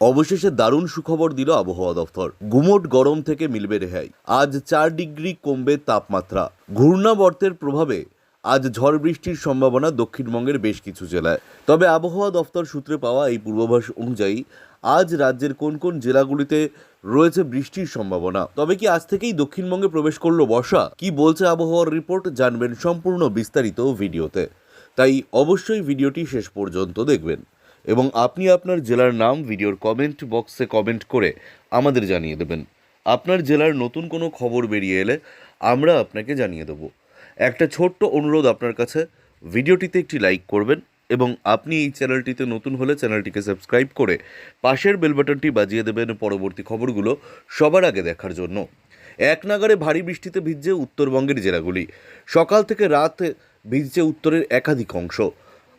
অবশেষে দারুণ সুখবর দিল আবহাওয়া দফতর। গুমোট গরম থেকে মিলবে রেহাই। আজ 4 ডিগ্রি কমবে তাপমাত্রা। ঘূর্ণাবর্তের প্রভাবে আজ ঝড় বৃষ্টির সম্ভাবনা দক্ষিণবঙ্গের বেশ কিছু জেলায়। তবে আবহাওয়া দফতর সূত্রে পাওয়া এই পূর্বাভাস অনুযায়ী আজ রাজ্যের কোন কোন জেলাগুলিতে রয়েছে বৃষ্টির সম্ভাবনা। তবে কি আজ থেকেই দক্ষিণবঙ্গে প্রবেশ করলো বর্ষা? কি বলছে আবহাওয়ার রিপোর্ট জানবেন সম্পূর্ণ বিস্তারিত ভিডিওতে। তাই অবশ্যই ভিডিওটি শেষ পর্যন্ত দেখবেন এবং আপনি আপনার জেলার নাম ভিডিওর কমেন্ট বক্সে কমেন্ট করে আমাদের জানিয়ে দেবেন। আপনার জেলার নতুন কোনো খবর বেরিয়ে এলে আমরা আপনাকে জানিয়ে দেব। একটা ছোট্ট অনুরোধ আপনার কাছে, ভিডিওটিতে একটি লাইক করবেন এবং আপনি এই চ্যানেলটিতে নতুন হলে চ্যানেলটিকে সাবস্ক্রাইব করে পাশের বেল বাটনটি বাজিয়ে দেবেন পরবর্তী খবরগুলো সবার আগে দেখার জন্য। এক নাগাড়ে ভারী বৃষ্টিতে ভিজছে উত্তরবঙ্গের জেলাগুলি। সকাল থেকে রাত ভিজছে উত্তরের একাধিক অংশ।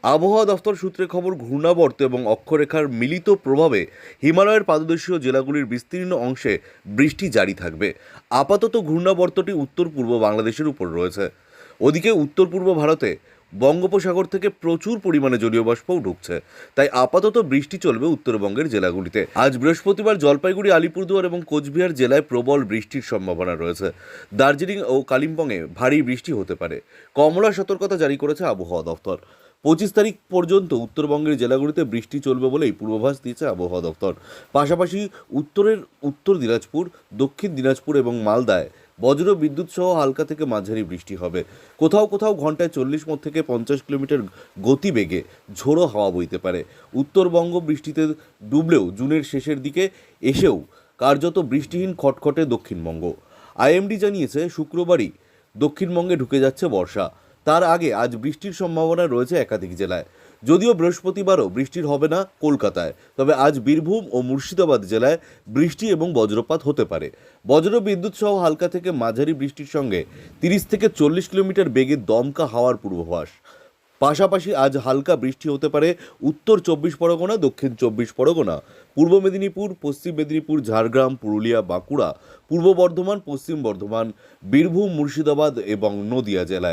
আবহাওয়া দফতর সূত্রে খবর, ঘূর্ণাবর্ত এবং অক্ষরেখার মিলিত প্রভাবে হিমালয়ের পাদদেশীয় জেলাগুলির বিস্তীর্ণ অংশে বৃষ্টি জারি থাকবে। আপাতত ঘূর্ণাবর্তটি উত্তর পূর্ব বাংলাদেশের উপর রয়েছে। ওদিকে উত্তর পূর্ব ভারতে বঙ্গোপসাগর থেকে প্রচুর পরিমাণে জলীয় বাষ্পও ঢুকছে, তাই আপাতত বৃষ্টি চলবে উত্তরবঙ্গের জেলাগুলিতে। আজ বৃহস্পতিবার জলপাইগুড়ি, আলিপুরদুয়ার এবং কোচবিহার জেলায় প্রবল বৃষ্টির সম্ভাবনা রয়েছে। দার্জিলিং ও কালিম্পংয়ে ভারী বৃষ্টি হতে পারে। কমলা সতর্কতা জারি করেছে আবহাওয়া দফতর। 25 তারিখ পর্যন্ত উত্তরবঙ্গের জেলাগুলিতে বৃষ্টি চলবে বলেই পূর্বাভাস দিয়েছে আবহাওয়া দফতর। পাশাপাশি উত্তরের উত্তর দিনাজপুর, দক্ষিণ দিনাজপুর এবং মালদায় বজ্র বিদ্যুৎ সহ হালকা থেকে মাঝারি বৃষ্টি হবে। কোথাও কোথাও ঘন্টায় 40 থেকে 50 কিলোমিটার গতিবেগে ঝোড়ো হাওয়া বইতে পারে। উত্তরবঙ্গ বৃষ্টিতে ডুবলেও জুনের শেষের দিকে এসেও কার্যত বৃষ্টিহীন খটখটে দক্ষিণবঙ্গ। আইএমডি জানিয়েছে শুক্রবারই দক্ষিণবঙ্গে ঢুকে যাচ্ছে বর্ষা। তার আগে আজ বৃষ্টির সম্ভাবনা রয়েছে একাধিক জেলায়। যদিও বৃহস্পতিবারও বৃষ্টির হবে না কলকাতায়, তবে আজ বীরভূম ও মুর্শিদাবাদ জেলায় বৃষ্টি এবং বজ্রপাত হতে পারে। বজ্র বিদ্যুৎ সহ হালকা থেকে মাঝারি বৃষ্টির সঙ্গে 30 থেকে 40 কিলোমিটার বেগে দমকা হাওয়ার পূর্বাভাস। পাশাপাশি আজ হালকা বৃষ্টি হতে পারে উত্তর 24 পরগনা, দক্ষিণ 24 পরগনা, পূর্ব মেদিনীপুর, পশ্চিম মেদিনীপুর, ঝাড়গ্রাম, পুরুলিয়া, বাঁকুড়া, পূর্ব বর্ধমান, পশ্চিম বর্ধমান, বীরভূম, মুর্শিদাবাদ এবং নদিয়া জেলায়।